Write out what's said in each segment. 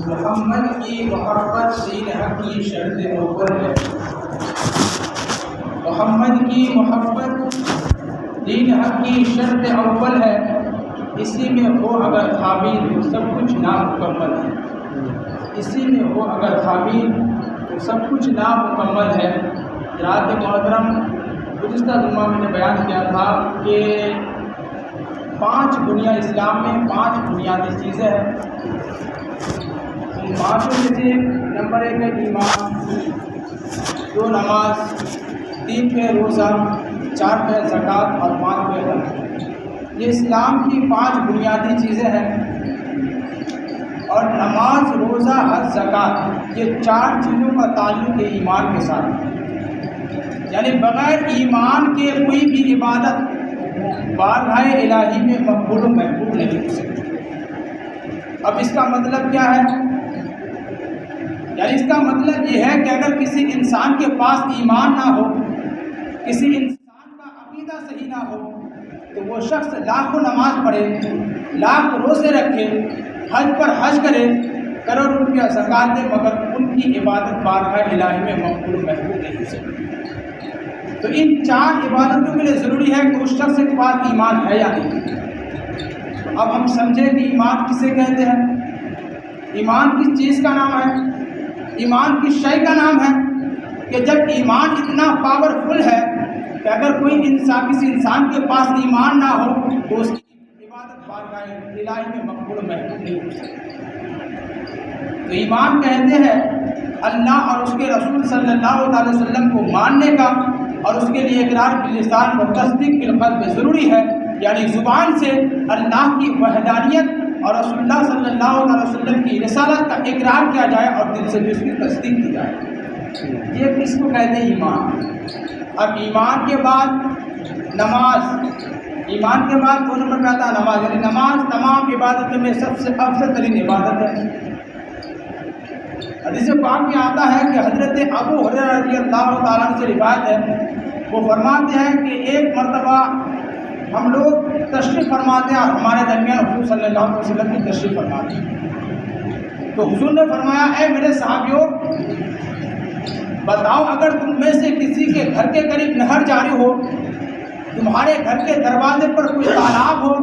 محمد کی محبت دین حق کی شرط اول ہے۔ محمد کی محبت دین حق کی شرط اول ہے، اسی میں ہو اگر خامیر تو سب کچھ نامکمل ہے۔ اسی میں ہو اگر خامیر تو سب کچھ نامکمل ہے۔ حضرات محترم، گزشتہ جمعہ میں نے بیان کیا تھا کہ اسلام میں 5 بنیادی چیزیں ہیں۔ ان 5 میں سے نمبر 1 ہے ایمان، 2 نماز، 3 پہ روزہ، 4 پہ زکوٰۃ اور 5 پہ حج۔ یہ اسلام کی 5 بنیادی چیزیں ہیں، اور نماز، روزہ، حج، زکوٰۃ یہ 4 چیزوں کا تعلق ہے ایمان کے ساتھ۔ یعنی بغیر ایمان کے کوئی بھی عبادت بارگاہ الہی میں مقبول و محبوب نہیں ہو سکتی۔ اب اس کا مطلب کیا ہے؟ یعنی اس کا مطلب یہ ہے کہ اگر کسی انسان کے پاس ایمان نہ ہو، کسی انسان کا عقیدہ صحیح نہ ہو، تو وہ شخص لاکھوں نماز پڑھے، لاکھ روزے رکھے، حج پر حج کرے، کروڑ روپیہ زکوٰۃ دے، مگر ان کی عبادت بارگاہ الہی میں مقبول و محبوب نہیں ہو سکتی۔ تو ان 4 عبادتوں کے لیے ضروری ہے کہ اس شخص کے پاس ایمان ہے یا نہیں۔ اب ہم سمجھیں کہ ایمان کسے کہتے ہیں۔ ایمان کس چیز کا نام ہے؟ ایمان کس شے کا نام ہے؟ کہ جب ایمان اتنا پاورفل ہے کہ اگر کوئی انسان، کسی انسان کے پاس ایمان نہ ہو تو اس کی عبادت بارگاہ الہی میں مقبول و محبوب نہیں ہو سکتی۔ تو ایمان کہتے ہیں اللہ اور اس کے رسول صلی اللہ علیہ وسلم کو ماننے کا، اور اس کے لیے اقرار باللسان و تصدیق بالقلب ضروری ہے۔ یعنی زبان سے اللہ کی وحدانیت اور رسول اللہ صلی اللہ علیہ وسلم کی رسالت کا اقرار کیا جائے اور دل سے بھی اس کی تصدیق کی جائے، یہ کس کو کہتے ہیں ایمان۔ اب ایمان کے بعد نماز، ایمان کے بعد 2 نمبر پہ آتا ہے نماز۔ یعنی نماز تمام عبادتوں میں سب سے افضل ترین عبادت ہے۔ حدیث پاک میں آتا ہے کہ حضرت ابو ہریرہ رضی اللہ تعالیٰ عنہ سے روایت ہے، وہ فرماتے ہیں کہ ایک مرتبہ ہم لوگ تشریف فرماتے ہیں اور ہمارے درمیان حضور صلی اللہ علیہ وسلم کی تشریف فرماتے ہیں، تو حضور نے فرمایا، اے میرے صحابیوں، بتاؤ اگر تم میں سے کسی کے گھر کے قریب نہر جاری ہو، تمہارے گھر کے دروازے پر کوئی تالاب ہو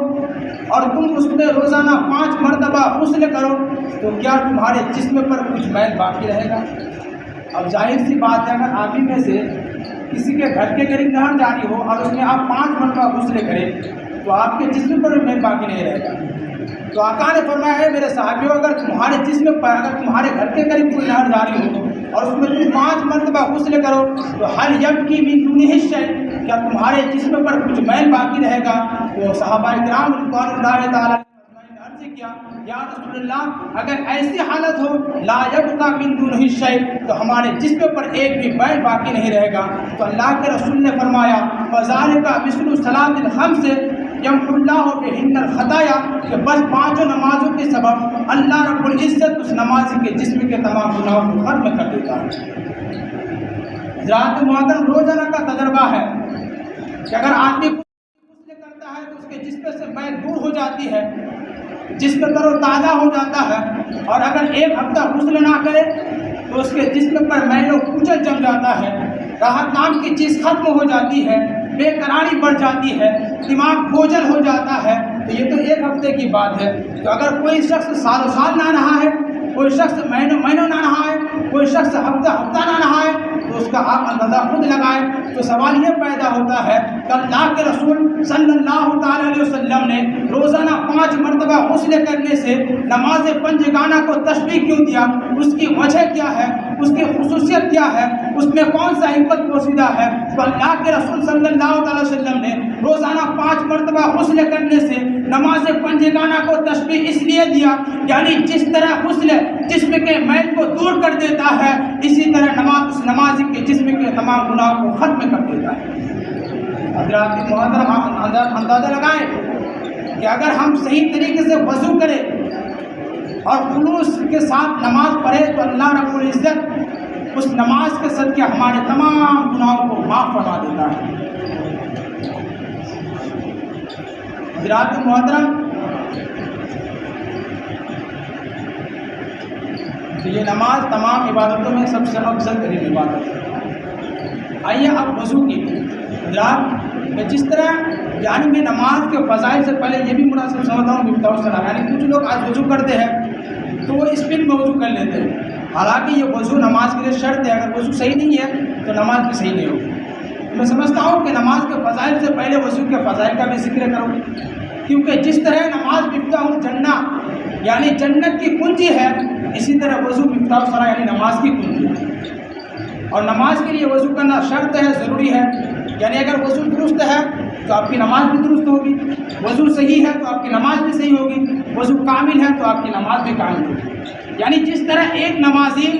اور تم اس میں روزانہ 5 مرتبہ غسل کرو، تو کیا تمہارے جسم پر کچھ میل باقی رہے گا؟ اب ظاہر سی بات ہے، اگر آپ ہی میں سے کسی کے گھر کے قریب نہر جاری ہو اور اس میں آپ 5 مرتبہ غسل کریں تو آپ کے جسم پر میل باقی نہیں رہے گا۔ تو آقا نے فرمایا، ہے میرے صحابیوں، اگر تمہارے جسم پر، اگر تمہارے گھر کے قریب کوئی نہر جاری ہو اور اس میں تم 5 مرتبہ غسل کرو تو حل یبکی من دونہ شیء، کیا تمہارے جسم پر کچھ میل باقی رہے گا؟ تو صحابہ کرام رضوان اللہ تعالیٰ نے عرض کیا، یا رسول اللہ، اگر ایسی حالت ہو لا یبقی من دونہ شیء، تو ہمارے جسم پر ایک بھی میل باقی نہیں رہے گا۔ تو اللہ کے رسول نے فرمایا، فذالک مثل صلاۃ الخمس یمحو اللہ بہن الخطایا، کہ بس 5 نمازوں کے سبب اللہ رب العزت اس نمازی کے جسم کے تمام گناہوں کو ختم کر دیتا ہے۔ حضرات محترم، روزانہ کا تجربہ ہے کہ اگر آدمی غسل کرتا ہے تو اس کے جسم سے میل دور ہو جاتی ہے، جسم تر و تازہ ہو جاتا ہے، اور اگر 1 ہفتہ غسل نہ کرے تو اس کے جسم پر میل و کوچل جم جاتا ہے، راحت نام کی چیز ختم ہو جاتی ہے، بے قراری بڑھ جاتی ہے، دماغ بوجھل ہو جاتا ہے۔ تو یہ تو 1 ہفتے کی بات ہے۔ تو اگر کوئی شخص سال نہ رہا ہے، کوئی شخص مہینوں نہ نہائے، کوئی شخص ہفتہ نہ نہائے، تو اس کا آپ اندازہ خود لگائیں۔ تو سوال یہ پیدا ہوتا ہے کہ اللہ کے رسول صلی اللہ تعالی علیہ وسلم نے روزانہ 5 مرتبہ غسل کرنے سے نماز پنجگانہ کو تشبیہ کیوں دیا؟ اس کی وجہ کیا ہے؟ اس کی خصوصیت کیا ہے؟ اس میں کون سا حکمت پوشیدہ ہے؟ تو اللہ کے رسول صلی اللہ تعالی وسلم نے روزانہ 5 مرتبہ غسل کرنے سے نماز پنجگانہ کو تشبیہ اس لیے دیا، یعنی جس طرح غسل جسم کے میل کو دور کر دیتا ہے، اسی طرح نمازی کے جسم کے تمام گناہوں کو ختم کر دیتا ہے۔ حضرات محترم، اندازہ لگائیں کہ اگر ہم صحیح طریقے سے وضو کریں اور خلوص کے ساتھ نماز پڑھے تو اللہ رب العزت اس نماز کے صدقے ہمارے تمام گناہوں کو معاف فرما دیتا ہے۔ حضرات محترم، تو یہ نماز تمام عبادتوں میں سب سے افضل ترین عبادت ہے۔ آئیے اب وضو کی حضرات، کہ جس طرح یعنی میں نماز کے فضائل سے پہلے یہ بھی مناسب سمجھتا ہوں مفتاح الصلاۃ، یعنی کچھ لوگ آج وضو کرتے ہیں تو وہ اسپیڈ میں وضو کر لیتے ہیں، حالانکہ یہ وضو نماز کے لیے شرط ہے، اگر وضو صحیح نہیں ہے تو نماز بھی صحیح نہیں ہوگی۔ میں سمجھتا ہوں کہ نماز کے فضائل سے پہلے وضو کے فضائل کا بھی ذکر کروں، کیونکہ جس طرح نماز مفتاح الجنہ یعنی جنت کی کنجی ہے، اسی طرح وضو مفتاح الصلاۃ یعنی نماز کی کنجی ہے، اور نماز کے لیے وضو کرنا شرط ہے، ضروری ہے۔ یعنی اگر وضو درست ہے تو آپ کی نماز بھی درست ہوگی، وضو صحیح ہے تو آپ کی نماز بھی صحیح ہوگی، وضو کامل ہے تو آپ کی نماز بھی کامل ہوگی۔ یعنی جس طرح ایک نمازی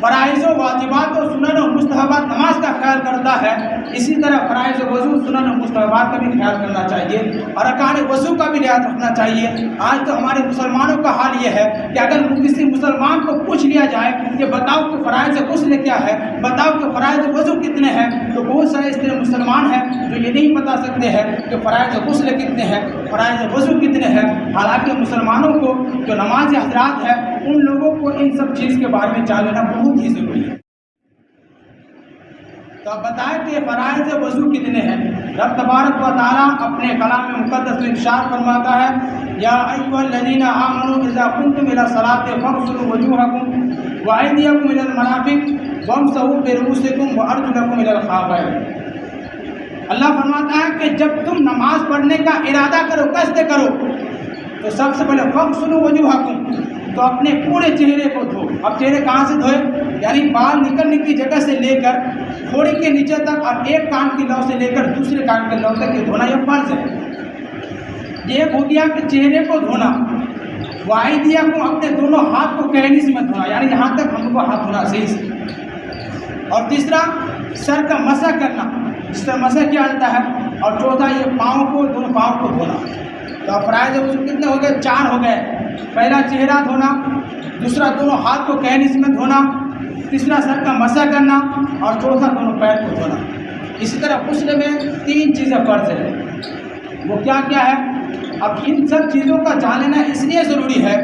فرائض و واجبات و سنن و مستحبات نماز کا خیال کرتا ہے، اسی طرح فرائض و وضو سنن و مستحبات کا بھی خیال کرنا چاہیے، اور ارکان وضو کا بھی لحاظ رکھنا چاہیے۔ آج تو ہمارے مسلمانوں کا حال یہ ہے کہ اگر کسی مسلمان کو پوچھ لیا جائے کہ بتاؤ کہ فرائض غسل کیا ہے، بتاؤ کہ فرائض وضو کتنے ہیں، تو بہت سارے اس طرح مسلمان ہیں جو یہ نہیں بتا سکتے ہیں کہ فرائض غسل کتنے ہیں، فرائض وضو کتنے ہیں، حالانکہ مسلمانوں کو جو نماز حضرات ہے ان لوگوں کو ان سب چیز کے بارے میں جان لینا بہت ہی ضروری ہے۔ تو آپ بتائیں کہ فرائض وضو کتنے ہیں؟ رب تبارک و تعالیٰ اپنے کلام مقدس میں ارشاد فرماتا ہے، یا ایھا الذین آمنوا اذا قمتم الی الصلاۃ فاغسلوا وجوہکم وایدیکم الی المرافق وامسحوا برؤوسکم وارجلکم الی الکعبین۔ اللہ فرماتا ہے کہ جب تم نماز پڑھنے کا ارادہ کرو، قصد کرو، تو سب سے پہلے فاغسلوا وجوہکم، تو اپنے پورے چہرے کو دھو۔ اب چہرے کہاں سے دھوئے؟ یعنی بال نکلنے کی جگہ سے لے کر تھوڑی کے نیچے تک، اور ایک کان کی لو سے لے کر دوسرے کان کی لو تک یہ دھونا یہ فرض ہے۔ یہ ہو گیا کہ چہرے کو دھونا۔ وایدیکم، اپنے دونوں ہاتھ کو کہنی سے مت دھونا، یعنی یہاں تک ہم کو ہاتھ دھونا صحیح سے۔ اور تیسرا سر کا مسح کرنا، جس طرح مسح کیا جاتا ہے، اور چوتھا یہ پاؤں کو، دونوں پاؤں کو دھونا۔ تو اب فرائض وضو کتنے ہو گئے؟ 4 ہو گئے۔ پہلا چہرہ دھونا، دوسرا دونوں ہاتھ کو کہنی میں دھونا، تیسرا سر کا مسح کرنا، اور چوتھا دونوں پیر کو دھونا۔ اسی طرح غسل میں 3 چیزیں فرض ہیں، وہ کیا کیا ہے؟ اب ان سب چیزوں کا جان لینا اس لیے ضروری ہے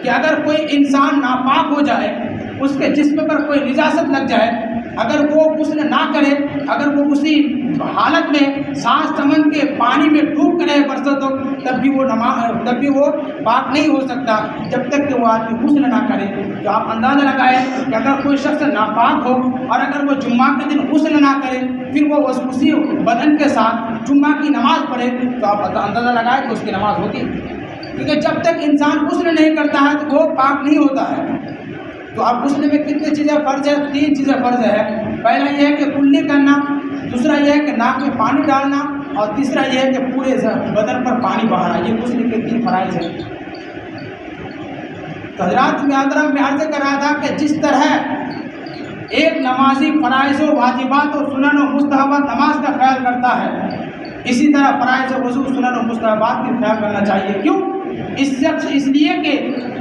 کہ اگر کوئی انسان ناپاک ہو جائے، اس کے جسم پر کوئی نجاست لگ جائے، اگر وہ غسل نہ کرے، اگر وہ اسی حالت میں سانس سمن کے پانی میں ڈوب کر رہے برسوں تب بھی وہ پاک نہیں ہو سکتا جب تک کہ وہ آدمی غسل نہ کرے۔ تو آپ اندازہ لگائیں کہ اگر کوئی شخص ناپاک ہو اور اگر وہ جمعہ کے دن غسل نہ کرے، پھر وہ اسی بدن کے ساتھ جمعہ کی نماز پڑھے، تو آپ اندازہ لگائیں کہ اس کی نماز ہوگی، کیونکہ جب تک انسان غسل نہیں کرتا ہے تو وہ پاک نہیں ہوتا ہے۔ تو اب غسل میں کتنی چیزیں فرض ہے؟ 3 چیزیں فرض ہے۔ پہلا یہ ہے کہ کلی کرنا، دوسرا یہ ہے کہ ناک میں پانی ڈالنا، اور تیسرا یہ ہے کہ پورے بدن پر پانی بہانا۔ یہ غسل کے 3 فرائض ہیں۔ حضرات محترم، میں عرض کر رہا تھا کہ جس طرح ایک نمازی فرائض و واجبات و سنن و مستحبات نماز کا خیال کرتا ہے، اسی طرح فرائض و وضو سنن و مستحبات کا خیال کرنا چاہیے۔ کیوں؟ اس لیے کہ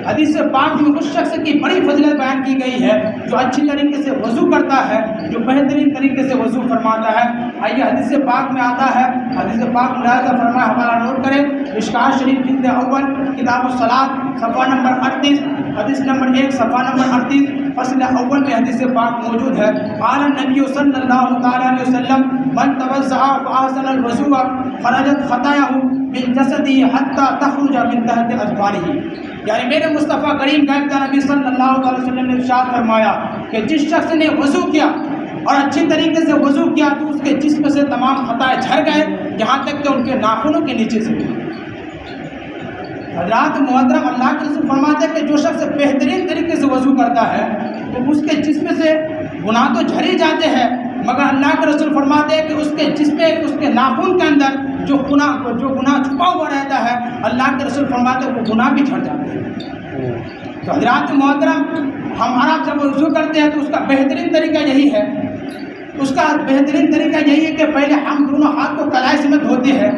حدیث پاک میں اس شخص کی بڑی فضیلت بیان کی گئی ہے جو اچھی طریقے سے وضو کرتا ہے، جو بہترین طریقے سے وضو فرماتا ہے۔ آئیے حدیث پاک میں آتا ہے، حدیث پاک ملاحظہ فرمائے، حوالہ نوٹ کریں، مشکوٰۃ شریف جلد اول کتاب الصلاۃ صفحہ نمبر 38، حدیث نمبر 1 صفحہ نمبر 38 فصل اول میں حدیث پاک موجود ہے۔ قال النبی صلی اللہ تعالی علیہ وسلم، من توضأ فأحسن الوضوء خرجت خطاياه من جسده حتى تخرج من تحت أظفاره. یعنی میرے مصطفیٰ کریم غیب نبی صلی اللہ علیہ وسلم نے ارشاد فرمایا کہ جس شخص نے وضو کیا اور اچھی طریقے سے وضو کیا تو اس کے جسم سے تمام خطائیں جھڑ گئے یہاں تک کہ ان کے ناخنوں کے نیچے سے بھی. حضرات محترم، اللہ کے رسول فرماتے ہیں کہ جو شخص بہترین طریقے سے وضو کرتا ہے تو اس کے جسم سے گناہ تو جھڑ ہی جاتے ہیں، مگر اللہ کے رسول فرماتے ہیں کہ اس کے جسم اس کے ناخن کے اندر جو گناہ چھپا ہوا رہتا ہے، اللہ کے رسول فرماتے ہیں وہ گناہ بھی جھڑ جاتے ہیں. تو حضرات محترم، ہمارا جب وضو کرتے ہیں تو اس کا بہترین طریقہ یہی ہے، اس کا بہترین طریقہ یہی ہے کہ پہلے ہم دونوں ہاتھ کو کلائی سمیت دھوتے ہیں،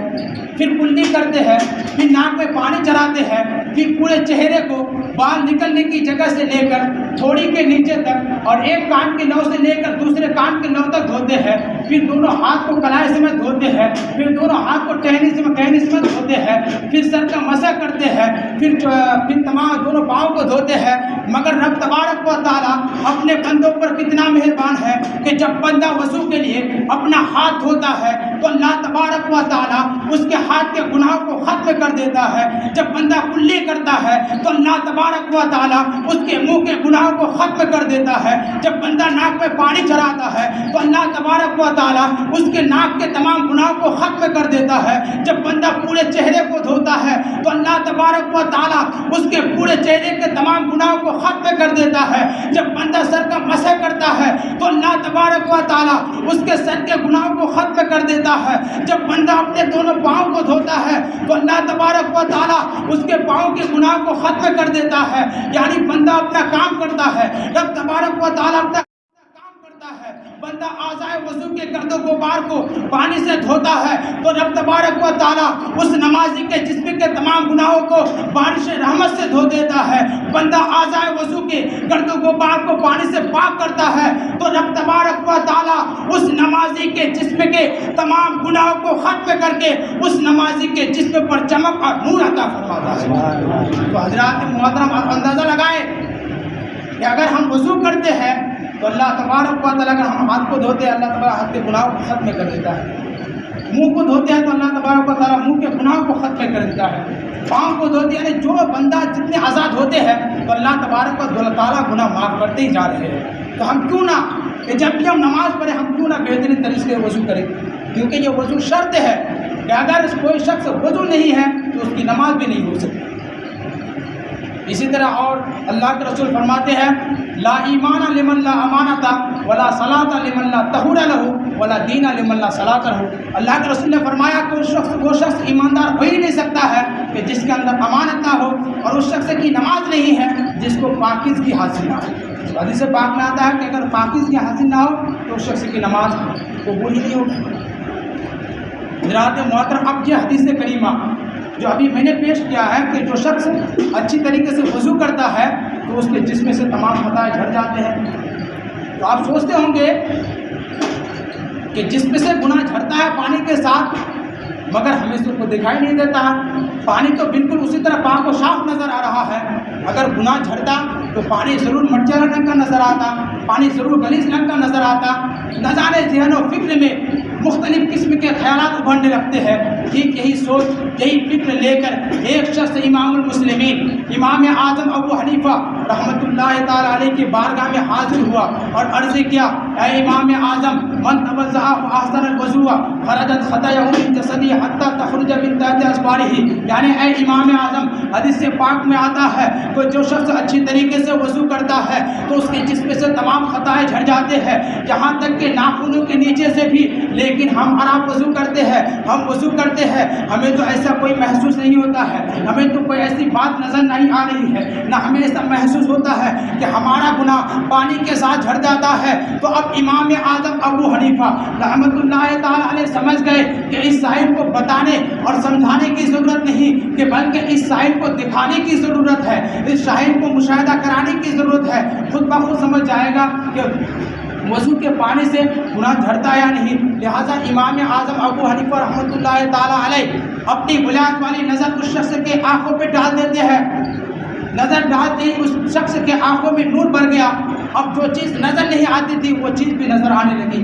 پھر کلی کرتے ہیں، پھر ناک میں پانی چڑھاتے ہیں، پھر پورے چہرے کو بال نکلنے کی جگہ سے لے کر تھوڑی کے نیچے تک اور ایک کان کے نو سے لے کر دوسرے کان کے نو تک دھوتے ہیں، پھر دونوں ہاتھ کو کلائی سمیت دھوتے ہیں، پھر دونوں ہاتھ کو ٹہنی سمیت دھوتے ہیں، پھر سر کا مسح کرتے ہیں، پھر تمام دونوں پاؤں کو دھوتے ہیں. مگر رب تبارک و تعالیٰ اپنے بندوں پر کتنا مہربان ہے کہ جب بندہ وضو کے لیے اپنا ہاتھ دھوتا ہے تو اللہ تبارک و تعالیٰ اس کے ہاتھ کے گناہوں کو ختم کر دیتا ہے. جب بندہ کلی کرتا ہے تو اللہ تبارک و تعالیٰ اس کے منہ کے گناہوں کو ختم کر دیتا ہے. جب بندہ ناک میں پانی چڑھاتا ہے تو اللہ تبارک و تعالیٰ اس کے ناک کے تمام گناہوں کو ختم کر دیتا ہے. جب بندہ پورے چہرے کو دھوتا ہے تو اللہ تبارک و تعالیٰ اس کے پورے چہرے کے تمام گناہوں کو ختم کر دیتا ہے. جب بندہ سر کا مسح کرتا ہے تو اللہ تبارک و تعالیٰ اس کے سر کے گناہوں کو ختم کر دیتا ہے. جب بندہ اپنے دونوں پاؤں کو دھوتا ہے تو اللہ تبارک و تعالیٰ اس کے پاؤں کے گناہ کو ختم کر دیتا ہے. یعنی بندہ اپنا کام کرتا ہے، رب تبارک و تعالیٰ اپنا کام کرتا ہے. بندہ اعضائے وضو کے گرد و غبار کو پانی سے دھوتا ہے تو رب تبارک و تعالیٰ اس نمازی کے جسم کے تمام گناہوں کو بارش رحمت سے دھو دیتا ہے. بندہ اعضائے وضو کے گرد و غبار کو پانی سے پاک کرتا ہے تو رب تبارک و تعالیٰ اس نمازی کے جسم کے تمام گناہوں کو ختم کر کے اس نمازی کے جسم پر چمک اور نور عطا فرماتا ہے. تو حضرات محترم، آپ اندازہ لگائیں کہ اگر ہم وضو کرتے ہیں تو اللہ تبارک و تعالیٰ اگر ہم ہاتھ کو دھوتے ہیں اللہ تبارک ہاتھ کے گناہوں کو ختم کر دیتا ہے. منہ کو دھوتے ہیں تو اللہ تبارک و تعالیٰ منہ کے گناہوں کو ختم کر دیتا ہے. پاؤں کو دھوتے ہیں، یعنی جو بندہ جتنے آزاد ہوتے ہیں تو اللہ تبارک و تعالیٰ گناہ معاف کرتے ہی جا رہے ہیں. تو ہم کیوں نہ کہ جب بھی ہم نماز پڑھیں ہم کیوں نہ بہترین طریقے سے وضو کریں، کیونکہ یہ وضو شرط ہے کہ اگر کوئی شخص وضو نہیں ہے تو اس کی نماز بھی نہیں ہو سکتی. اسی طرح اور اللہ کے رسول فرماتے ہیں لا ایمان لمن لا امانت ولا صلاۃ لمن لا طہور له ولا دین لمن لا صلاۃ له. اللہ کے رسول نے فرمایا کہ وہ شخص ایماندار ہو ہی نہیں سکتا ہے کہ جس کے اندر امانت نہ ہو، اور اس شخص کی نماز نہیں ہے جس کو پاکیزگی حاصل نہ ہو. حدیث پاک میں آتا ہے کہ اگر پاکیزگی حاصل نہ ہو تو اس شخص کی نماز قبول ہی نہیں ہوگی. حضرات محترم، اب یہ حدیث کریمہ جو ابھی میں نے پیش کیا ہے کہ جو شخص اچھی طریقے سے وضو کرتا ہے تو اس کے جسم سے تمام خطائیں جھڑ جاتے ہیں. تو آپ سوچتے ہوں گے کہ جسم سے گناہ جھڑتا ہے پانی کے ساتھ، مگر ہمیں اس کو دکھائی نہیں دیتا. پانی تو بالکل اسی طرح پاک و صاف نظر آ رہا ہے. اگر گناہ جھڑتا تو پانی ضرور مرچا رنگ کا نظر آتا، پانی ضرور غلیظ رنگ کا نظر آتا. نہ جانے ذہن و فکر میں مختلف قسم کے خیالات ابھرنے لگتے ہیں. ٹھیک یہی سوچ، یہی فکر لے کر ایک شخص امام المسلمین امام اعظم ابو حنیفہ رحمۃ اللہ تعالی علیہ کی بارگاہ میں حاضر ہوا اور عرض کیا، اے امام اعظم، من توضأ فاحسن الوضوء خرجت خطاياه من جسده حتى تخرج من تحت اصبعه. یعنی اے امام اعظم، حدیث پاک میں آتا ہے کہ جو شخص اچھی طریقے سے وضو کرتا ہے تو اس کے جسم سے تمام خطائیں جھڑ جاتے ہیں یہاں تک کہ ناخنوں کے نیچے سے بھی. لیکن ہم آپ وضو کرتے ہیں ہمیں تو ایسا کوئی محسوس نہیں ہوتا ہے، ہمیں تو کوئی ایسی بات نظر نہیں آ رہی ہے، نہ ہمیں ایسا محسوس ہوتا ہے کہ ہمارا گناہ پانی کے ساتھ جھڑ جاتا ہے. تو اب امام اعظم ابو حنیفہ رحمۃ اللہ تعالی علیہ سمجھ گئے کہ اس سائل کو بتانے اور سمجھانے کی ضرورت نہیں، کہ بلکہ اس سائل کو دکھانے کی ضرورت ہے، اس سائل کو مشاہدہ کرانے کی ضرورت ہے. خود بخود سمجھ جائے گا کہ وضو کے پانی سے گناہ جھڑتا یا نہیں. لہٰذا امام اعظم ابو حنیفہ رحمۃ اللہ تعالی علیہ اپنی ولایت والی نظر اس شخص کے آنکھوں پہ ڈال دیتے ہیں. نظر ڈالتے ہی اس شخص کے آنکھوں میں نور بھر گیا. اب جو چیز نظر نہیں آتی تھی وہ چیز بھی نظر آنے لگی.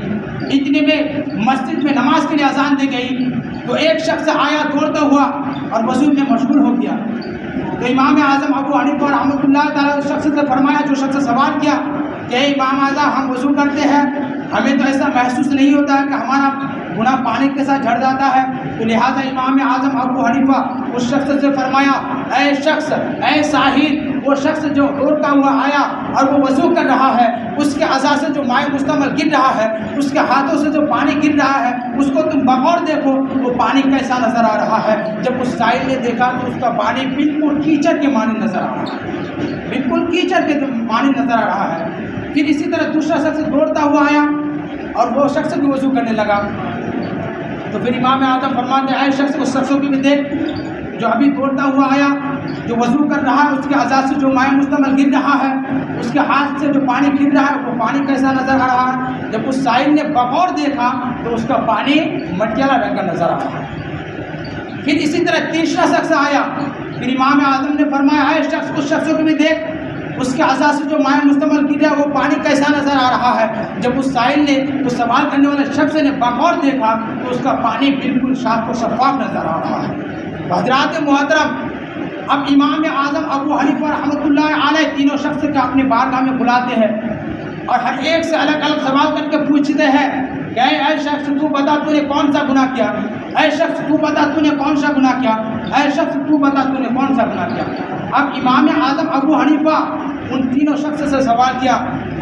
اتنے میں مسجد میں نماز کے لیے اذان دی گئی تو ایک شخص آیا دوڑتا ہوا اور وضو میں مشغول ہو گیا. تو امام اعظم ابو حنیفہ رحمۃ اللہ تعالیٰ اس شخص سے فرمایا, جو شخص سوال کیا کہ امام اعظم ہم وضو کرتے ہیں, ہمیں تو ایسا محسوس نہیں ہوتا ہے کہ ہمارا گناہ پانی کے ساتھ جھڑ جاتا ہے. تو لہٰذا امام اعظم ابو حنیفہ اس شخص سے فرمایا, اے شخص, اے ساحر, وہ شخص جو دوڑتا ہوا آیا اور وہ وضو کر رہا ہے, اس کے اعضاء سے جو مائع مستعمل گر رہا ہے, اس کے ہاتھوں سے جو پانی گر رہا ہے, اس کو تم بغور دیکھو وہ پانی کیسا نظر آ رہا ہے. جب اس سائل نے دیکھا تو اس کا پانی بالکل کیچڑ کے مانی نظر آ رہا ہے, بالکل کیچڑ کے مانی نظر آ رہا ہے. پھر اسی طرح دوسرا شخص دوڑتا ہوا آیا اور وہ شخص بھی وضو کرنے لگا. تو پھر امام اعظم فرماتے ہیں, اے شخص, اس شخص کو بھی دیکھ جو ابھی دوڑتا ہوا آیا, جو وضو کر رہا ہے, اس کے اعضاء سے جو مائع مستعمل گر رہا ہے, اس کے ہاتھ سے جو پانی گر رہا ہے, وہ پانی کیسا نظر آ رہا ہے. جب اس سائل نے بغور دیکھا تو اس کا پانی مٹیالہ رنگ کا نظر آ رہا ہے. پھر اسی طرح تیسرا شخص آیا, پھر امام اعظم نے فرمایا, اے شخص, اس شخص کو بھی دیکھ, اس کے اعضاء سے جو مائع مستعمل گر رہا ہے, وہ پانی کیسا نظر آ رہا ہے. جب اس سائل نے, اس سوال کرنے والے شخص نے بغور دیکھا تو اس کا پانی بالکل صاف و شفاف نظر آ رہا ہے. حضرات محترم, اب امام اعظم ابو حنیفہ رحمۃ اللہ علیہ تینوں شخص کو اپنے بارگاہ میں بلاتے ہیں اور ہر ایک سے الگ الگ سوال کر کے پوچھتے ہیں کہ اے شخص, تو بتا تو نے کون سا گناہ کیا, اے شخص تو بتا تو نے کون سا گناہ کیا, اے شخص تو بتا تو نے کون سا گناہ کیا. اب امام اعظم ابو حنیفہ ان تینوں شخص سے سوال کیا.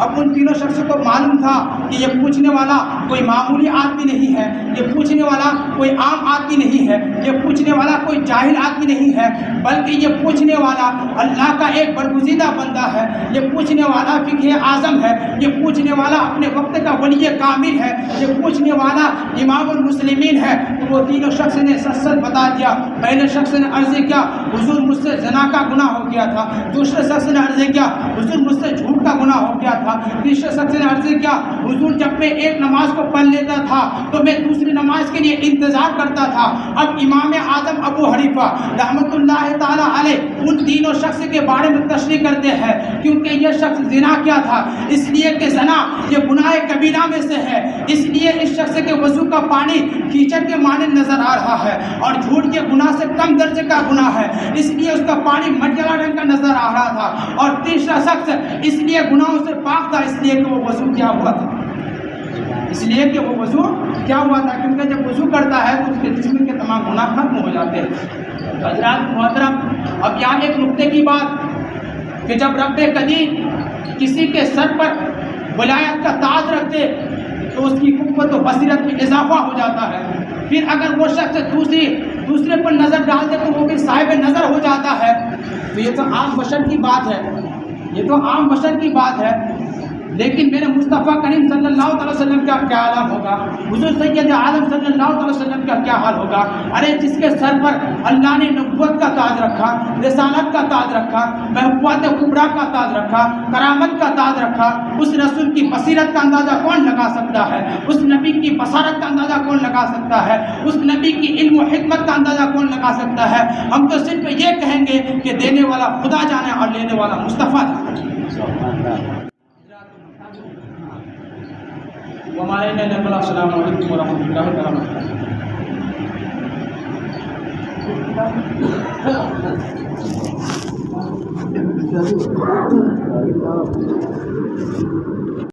اب ان تینوں شخص کو معلوم تھا کہ یہ پوچھنے والا کوئی معمولی آدمی نہیں ہے, یہ پوچھنے والا کوئی عام آدمی نہیں ہے, یہ پوچھنے والا کوئی جاہل آدمی نہیں ہے, بلکہ یہ پوچھنے والا اللہ کا ایک برگزیدہ بندہ ہے, یہ پوچھنے والا فقہ اعظم ہے, یہ پوچھنے والا اپنے وقت کا ولی کامل ہے, یہ پوچھنے والا امام المسلمین ہے. تو وہ تینوں شخص نے سچ بتا دیا. پہلے شخص نے عرض کیا, حضور مجھ سے زنا کا گناہ ہو گیا تھا. دوسرے شخص نے عرض کیا, حضور مجھ سے جھوٹ کا گناہ ہو گیا تھا. تیسرے شخص نے عرض کیا, حضور جب میں ایک نماز کو پڑھ لیتا تھا تو میں دوسری نماز کے لیے انتظار کرتا تھا. اب امام اعظم ابو حنیفہ رحمۃ اللہ تعالی علیہ ان تینوں شخص کے بارے میں تشریح کرتے ہیں, کیونکہ یہ شخص زنا کیا تھا, اس لیے کہ زنا یہ گناہ کبیرہ میں سے ہے, اس لیے اس شخص کے وضو کا پانی کیچڑ کے مانند نظر آ رہا ہے, اور جھوٹ کے گناہ سے کم درجے کا گناہ ہے, اس لیے اس کا پانی مٹیالہ رنگ کا نظر آ رہا تھا. اور تیسرا شخص اس لیے گناہوں سے پاک تھا, اس لیے کہ وہ وضو کیا ہوا تھا, اس لیے کہ وہ وضو کیا ہوا تھا, کیونکہ جب وضو کرتا ہے تو اس کے جسم کے تمام گناہ ختم ہو جاتے ہیں. حضرات محترم, اب یہاں ایک نقطے کی بات کہ جب رب قدیر کسی کے سر پر ولایت کا تاج رکھ دے تو اس کی قوت و بصیرت میں اضافہ ہو جاتا ہے. پھر اگر وہ شخص دوسرے پر نظر ڈال دے تو وہ بھی صاحب نظر ہو جاتا ہے. تو یہ تو عام بشر کی بات ہے, یہ تو عام بشر کی بات ہے, لیکن میرے مصطفیٰ کریم صلی اللہ علیہ وسلم کا کیا عالم ہوگا, حضور سید عالم صلی اللہ علیہ وسلم کا کیا حال ہوگا. ارے جس کے سر پر اللہ نے نبوت کا تاج رکھا, رسالت کا تاج رکھا, محبوبات کبریٰ کا تاج رکھا, کرامت کا تاج رکھا, اس رسول کی بصیرت کا اندازہ کون لگا سکتا ہے, اس نبی کی بصارت کا اندازہ کون لگا سکتا ہے, اس نبی کی علم و حکمت کا اندازہ کون لگا سکتا ہے. ہم تو صرف یہ کہیں گے کہ دینے والا خدا جانے اور لینے والا مصطفیٰ جانے. السلام علیکم ورحمۃ اللہ وبرکاتہ.